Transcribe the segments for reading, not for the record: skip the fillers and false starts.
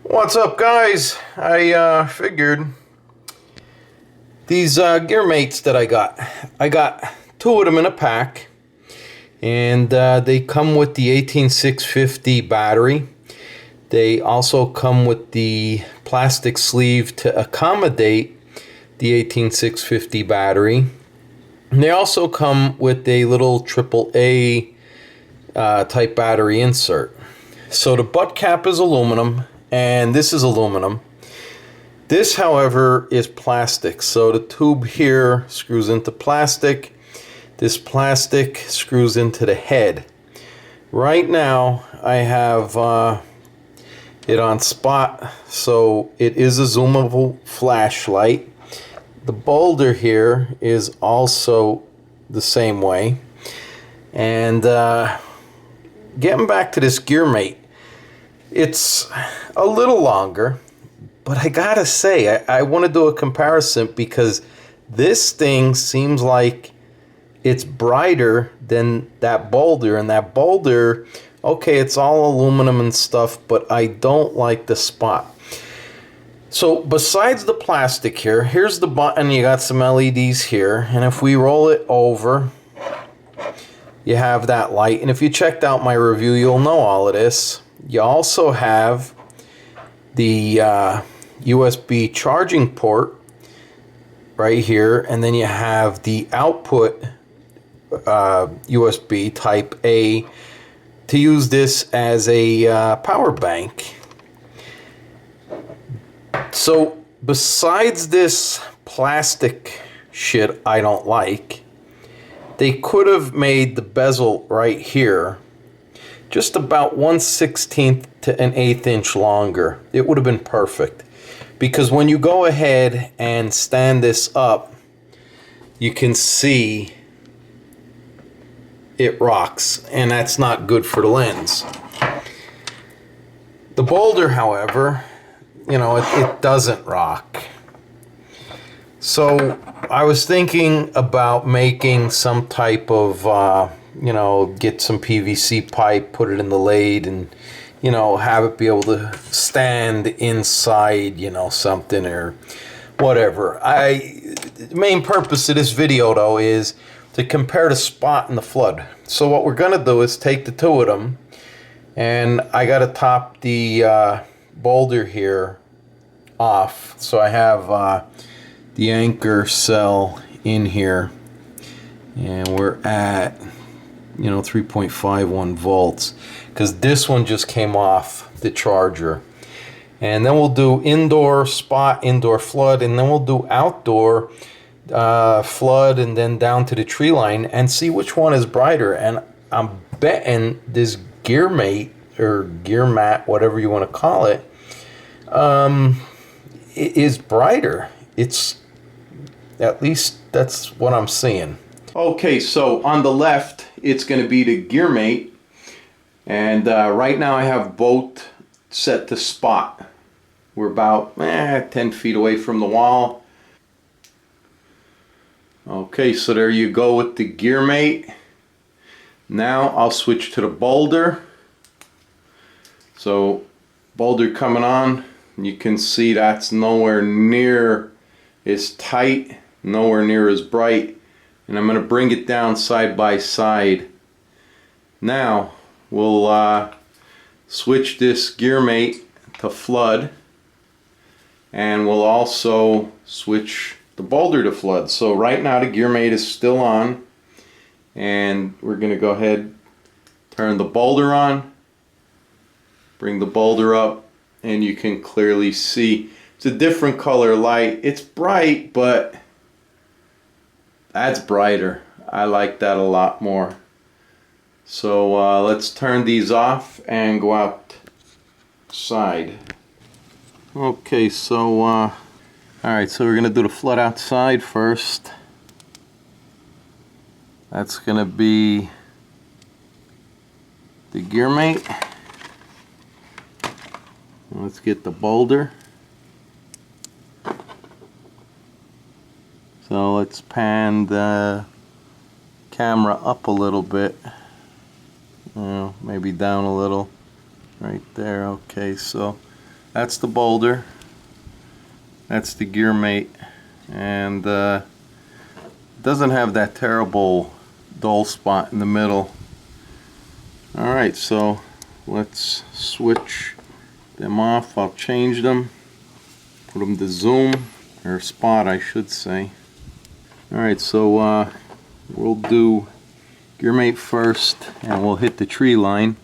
What's up, guys? I figured these Gearmates that I got two of them in a pack, and they come with the 18650 battery. They also come with the plastic sleeve to accommodate the 18650 battery. And they also come with a little AAA type battery insert. So the butt cap is aluminum, and this is aluminum. This, however, is plastic. So the tube here screws into plastic. This plastic screws into the head. Right now, I have it on spot, so it is a zoomable flashlight. The boulder here is also the same way. And getting back to this Gearmate, it's a little longer, but I gotta say, I want to do a comparison because this thing seems like it's brighter than that boulder, and that boulder, okay, it's all aluminum and stuff, but I don't like the spot. So besides the plastic here, here's the button. You got some LEDs here, and if we roll it over, you have that light. And if you checked out my review, you'll know all of this. You also have the USB charging port right here, and then you have the output USB type A to use this as a power bank. So besides this plastic shit I don't like, they could have made the bezel right here just about 1/16 to 1/8 inch longer. It would have been perfect, because when you go ahead and stand this up, you can see it rocks, and that's not good for the lens. The boulder, however, you know, it doesn't rock. So I was thinking about making some type of you know, get some PVC pipe, put it in the lathe, and, you know, have it be able to stand inside, you know, something or whatever. The main purpose of this video, though, is to compare the spot and the flood. So what we're gonna do is take the two of them, and I gotta top the boulder here off. So I have the Anker cell in here, and we're at, you know, 3.51 volts, because this one just came off the charger. And then we'll do indoor spot, indoor flood, and then we'll do outdoor flood, and then down to the tree line, and see which one is brighter. And I'm betting this Gearmate, or Gearmatte, whatever you want to call it, is brighter. It's, at least that's what I'm seeing. Okay, so on the left, it's going to be the Gearmate, and right now I have both set to spot. We're about 10 feet away from the wall. Okay, so there you go with the Gearmate. Now I'll switch to the boulder. So boulder coming on, you can see that's nowhere near as tight, nowhere near as bright. And I'm going to bring it down side by side. Now we'll switch this Gearmate to flood, and we'll also switch the boulder to flood. So right now the Gearmate is still on, and we're going to go ahead, turn the boulder on, bring the boulder up, and you can clearly see it's a different color light. It's bright, but that's brighter. I like that a lot more. So let's turn these off and go outside. Okay, so alright, so we're gonna do the flood outside first. That's gonna be the Gearmate. Let's get the boulder. So let's pan the camera up a little bit, maybe down a little, right there. Okay, so that's the boulder, that's the Gearmatte, and doesn't have that terrible dull spot in the middle. Alright, so let's switch them off. I'll change them, put them to zoom, or spot I should say. Alright, so we'll do Gearmatte first, and we'll hit the tree line.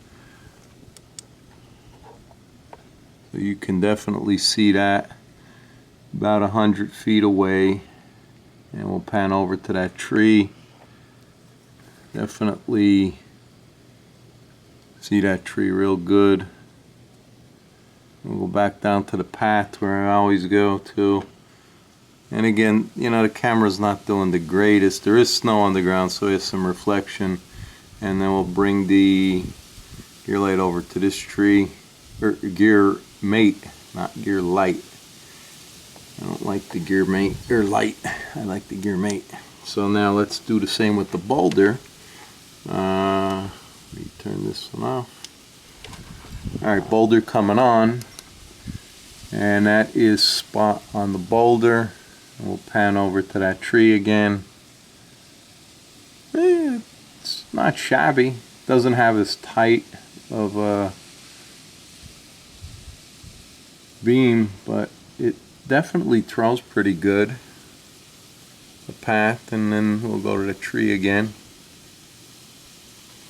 So you can definitely see that about 100 feet away, and we'll pan over to that tree. Definitely see that tree real good. We'll go back down to the path where I always go to. And again, you know, the camera's not doing the greatest. There is snow on the ground, so there's some reflection. And then we'll bring the gear light over to this tree, or Gearmatte, not gear light. I don't like the Gearmatte or light. I like the Gearmatte. So now let's do the same with the boulder. Let me turn this one off. Alright, boulder coming on, and that is spot on the boulder. And we'll pan over to that tree again. It's not shabby. Doesn't have as tight of a beam, but it definitely throws pretty good. The path, and then we'll go to the tree again.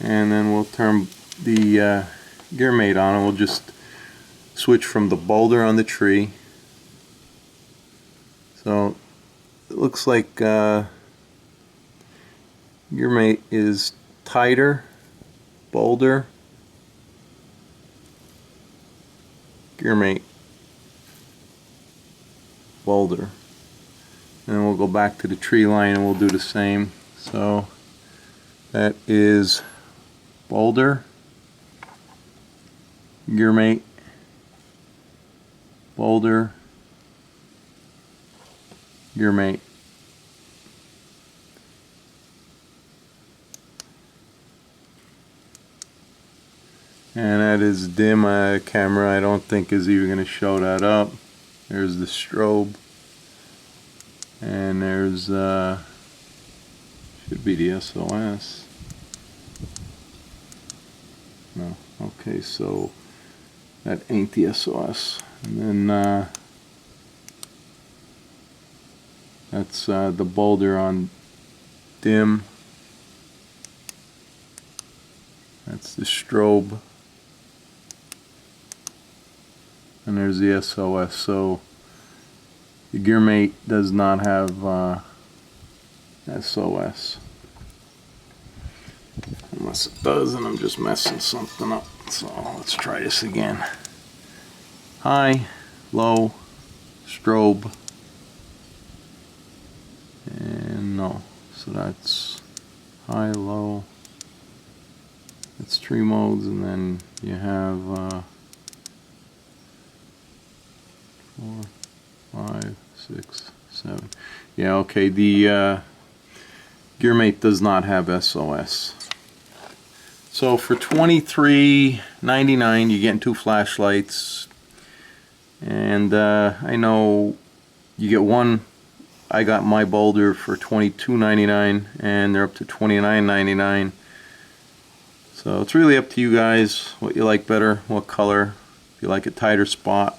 And then we'll turn the Gearmatte on, and we'll just switch from the boulder on the tree. So it looks like Gearmatte is tighter, boulder, Gearmatte, boulder. And then we'll go back to the tree line and we'll do the same. So that is boulder, Gearmatte, boulder, Gearmatte. And that is dim. Camera I don't think is even going to show that up. There's the strobe, and there's should be the SOS. No, okay, so that ain't the SOS. And then that's the boulder on dim. That's the strobe. And there's the SOS. So the Gearmatte does not have SOS. Unless it does, and I'm just messing something up. So let's try this again. High, low, strobe, and no. So that's high, low. It's 3 modes, and then you have 4, 5, 6, 7. Yeah, okay. The Gearmatte does not have SOS. So for $23.99, you're getting 2 flashlights, and I know you get one. I got my boulder for $22.99, and they're up to $29.99. So it's really up to you guys what you like better, what color. If you like a tighter spot,